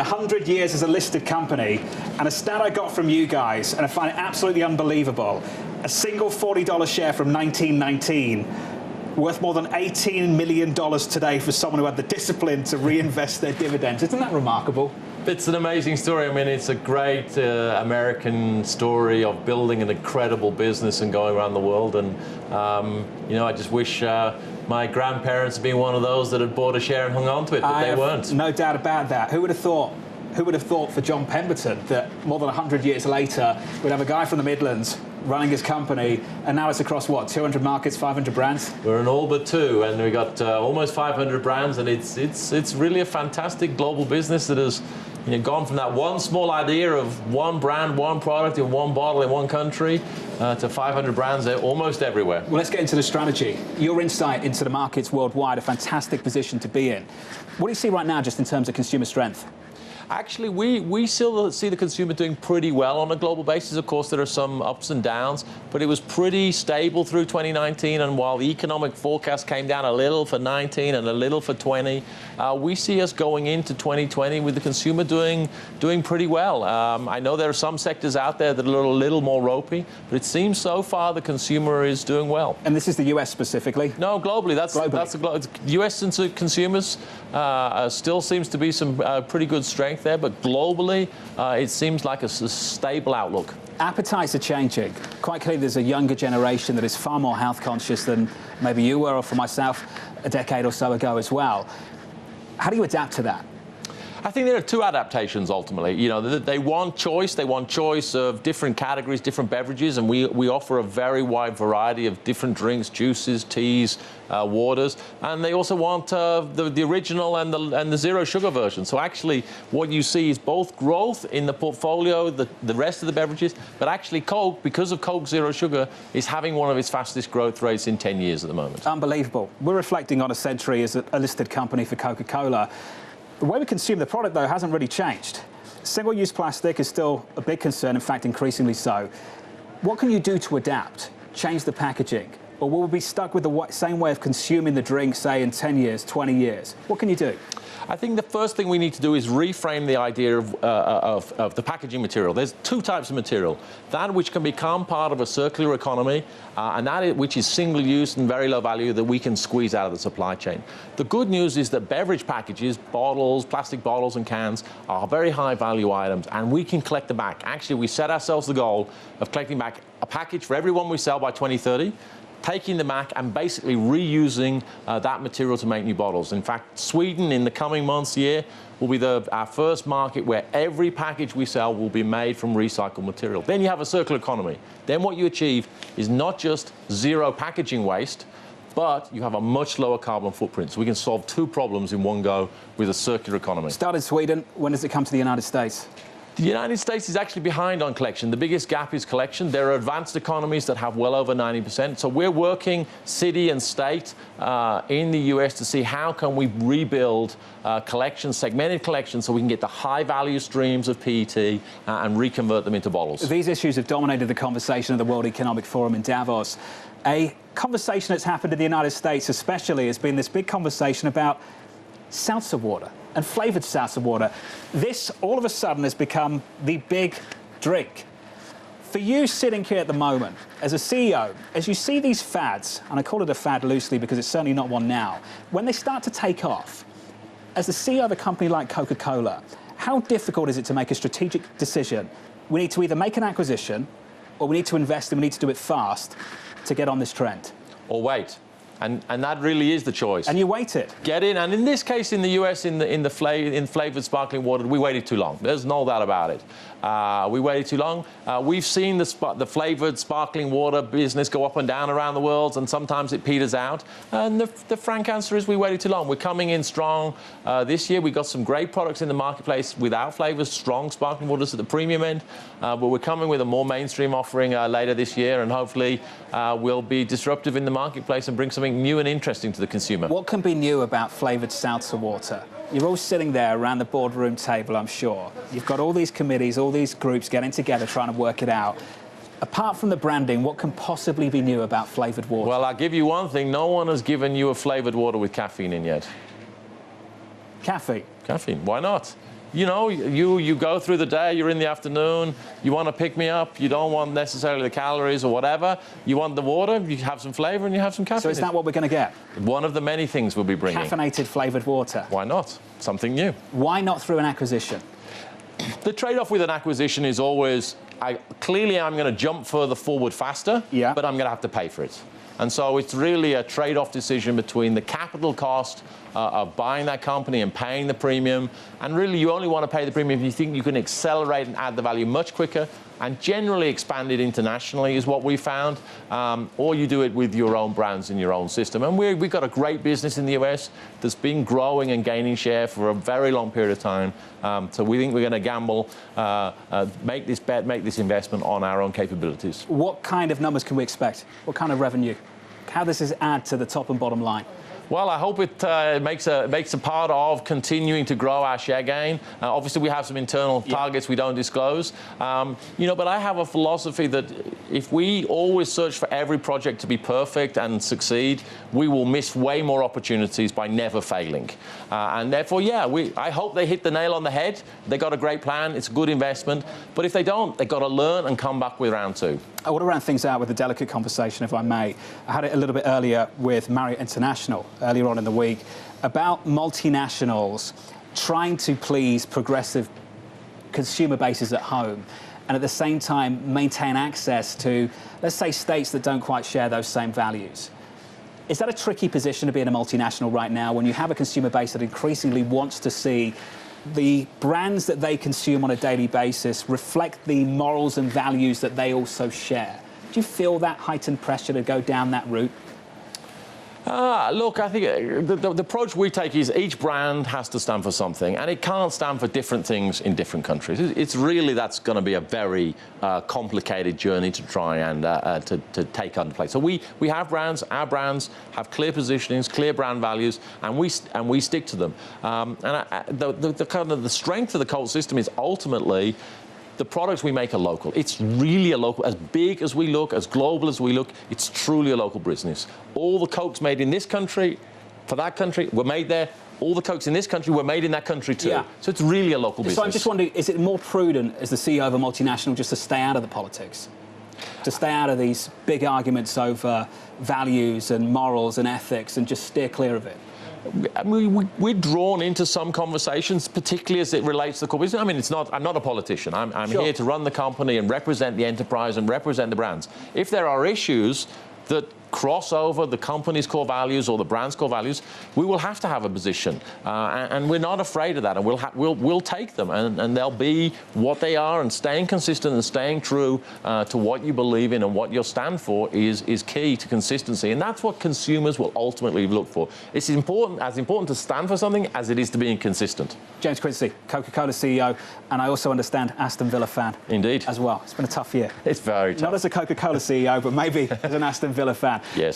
100 years as a listed company, and a stat I got from you guys, and I find it absolutely unbelievable. A single $40 share from 1919, worth more than $18 million today for someone who had the discipline to reinvest their dividends. Isn't that remarkable? It's an amazing story. I mean, it's a great American story of building an incredible business and going around the world. And, you know, I just wish my grandparents had been one of those that had bought a share and hung on to it, but they weren't. No doubt about that. Who would have thought? Who would have thought for John Pemberton that more than 100 years later, we'd have a guy from the Midlands running his company, and now it's across, what, 200 markets, 500 brands? We're in all but two, and we got almost 500 brands, and it's really a fantastic global business that has gone from that one small idea of one brand, one product in one bottle in one country to 500 brands almost everywhere. Well, let's get into the strategy. Your insight into the markets worldwide, a fantastic position to be in. What do you see right now just in terms of consumer strength? Actually, we still see the consumer doing pretty well on a global basis. Of course, there are some ups and downs, but it was pretty stable through 2019. And while the economic forecast came down a little for 19 and a little for 20, we see us going into 2020 with the consumer doing pretty well. I know there are some sectors out there that are a little more ropey, but it seems so far the consumer is doing well. And this is the US specifically? No, globally. That's the US consumers still seems to be some pretty good strength there, but globally, it seems like a stable outlook. Appetites are changing. Quite clearly, there's a younger generation that is far more health conscious than maybe you were, or for myself, a decade or so ago as well. How do you adapt to that? I think there are two adaptations ultimately. You know, they want choice. They want choice of different categories, different beverages, and we offer a very wide variety of different drinks, juices, teas, waters, and they also want the original and the zero sugar version. So actually, what you see is both growth in the portfolio, the rest of the beverages, but actually Coke, because of Coke Zero Sugar, is having one of its fastest growth rates in 10 years at the moment. Unbelievable. We're reflecting on a century as a listed company for Coca-Cola. The way we consume the product, though, hasn't really changed. Single-use plastic is still a big concern, in fact, increasingly so. What can you do to adapt, change the packaging? Or will we be stuck with the same way of consuming the drink, say, in 10 years, 20 years? What can you do? I think the first thing we need to do is reframe the idea of the packaging material. There's two types of material. That which can become part of a circular economy, and that which is single-use and very low value that we can squeeze out of the supply chain. The good news is that beverage packages, bottles, plastic bottles and cans, are very high-value items, and we can collect them back. Actually, we set ourselves the goal of collecting back a package for every one we sell by 2030. Taking them back and basically reusing that material to make new bottles. In fact, Sweden, in the coming months, year, will be our first market where every package we sell will be made from recycled material. Then you have a circular economy. Then what you achieve is not just zero packaging waste, but you have a much lower carbon footprint. So we can solve two problems in one go with a circular economy. Start in Sweden. When does it come to the United States? The United States is actually behind on collection. The biggest gap is collection. There are advanced economies that have well over 90%. So we're working city and state in the US to see how can we rebuild collection, segmented collection, so we can get the high-value streams of PET and reconvert them into bottles. These issues have dominated the conversation at the World Economic Forum in Davos. A conversation that's happened in the United States especially has been this big conversation about seltzer water and flavoured seltzer water. This, all of a sudden, has become the big drink. For you sitting here at the moment, as a CEO, as you see these fads, and I call it a fad loosely because it's certainly not one now, when they start to take off, as the CEO of a company like Coca-Cola, how difficult is it to make a strategic decision? We need to either make an acquisition, or we need to invest and we need to do it fast to get on this trend. Or wait. And that really is the choice. And you waited. Get in, and in this case, in the US, in flavoured sparkling water, we waited too long. There's no doubt about it. We waited too long. We've seen the flavoured sparkling water business go up and down around the world, and sometimes it peters out. And the frank answer is we waited too long. We're coming in strong this year. We've got some great products in the marketplace without flavours, strong sparkling waters at the premium end. But we're coming with a more mainstream offering later this year, and hopefully we'll be disruptive in the marketplace and bring something new and interesting to the consumer. What can be new about flavoured seltzer water? You're all sitting there around the boardroom table, I'm sure. You've got all these committees, all these groups getting together trying to work it out. Apart from the branding, what can possibly be new about flavoured water? Well, I'll give you one thing. No one has given you a flavoured water with caffeine in yet. Caffeine? Caffeine. Why not? you know, you go through the day, you're in the afternoon, you want to pick me up, you don't want necessarily the calories or whatever, you want the water, you have some flavour and you have some caffeine. So is that what we're going to get? One of the many things we'll be bringing. Caffeinated flavoured water. Why not? Something new. Why not through an acquisition? The trade-off with an acquisition is always, clearly I'm going to jump further forward faster, but I'm going to have to pay for it. And so it's really a trade-off decision between the capital cost of buying that company and paying the premium. And really, you only want to pay the premium if you think you can accelerate and add the value much quicker and generally expand it internationally is what we found. Or you do it with your own brands in your own system. And we've got a great business in the US that's been growing and gaining share for a very long period of time. So we think we're going to gamble, make this bet, make this investment on our own capabilities. What kind of numbers can we expect? What kind of revenue? How does this add to the top and bottom line? Well, I hope it makes a part of continuing to grow our share gain. Obviously, we have some internal targets we don't disclose. You know, but I have a philosophy that if we always search for every project to be perfect and succeed, we will miss way more opportunities by never failing. And therefore, I hope they hit the nail on the head. They got a great plan. It's a good investment. But if they don't, they've got to learn and come back with round two. I want to round things out with a delicate conversation, if I may. I had it a little bit earlier with Marriott International, earlier on in the week, about multinationals trying to please progressive consumer bases at home and at the same time maintain access to, let's say, states that don't quite share those same values. Is that a tricky position to be in a multinational right now when you have a consumer base that increasingly wants to see the brands that they consume on a daily basis reflect the morals and values that they also share? Do you feel that heightened pressure to go down that route? Look, I think the approach we take is each brand has to stand for something, and it can't stand for different things in different countries. It's really, that's going to be a very complicated journey to try and to take under play. So we have brands. Our brands have clear positionings, clear brand values, and we stick to them. The kind of the strength of the Colt system is ultimately the products we make are local. It's really a local, as big as we look, as global as we look, it's truly a local business. All the Cokes made in this country, for that country, were made there. All the Cokes in this country were made in that country too. Yeah. So it's really a local business. So I'm just wondering, is it more prudent as the CEO of a multinational just to stay out of the politics? To stay out of these big arguments over values and morals and ethics and just steer clear of it? I mean, we're drawn into some conversations, particularly as it relates to the core business. I mean, I'm not a politician. I'm here to run the company and represent the enterprise and represent the brands. If there are issues that cross over the company's core values or the brand's core values, we will have to have a position, and we're not afraid of that, and we'll take them, and they'll be what they are, and staying consistent and staying true to what you believe in and what you stand for is key to consistency, and that's what consumers will ultimately look for. It's as important to stand for something as it is to being consistent. James Quincey, Coca-Cola CEO, and I also understand Aston Villa fan. Indeed. As well. It's been a tough year. It's very tough. Not as a Coca-Cola CEO, but maybe as an Aston Villa fan. Yes.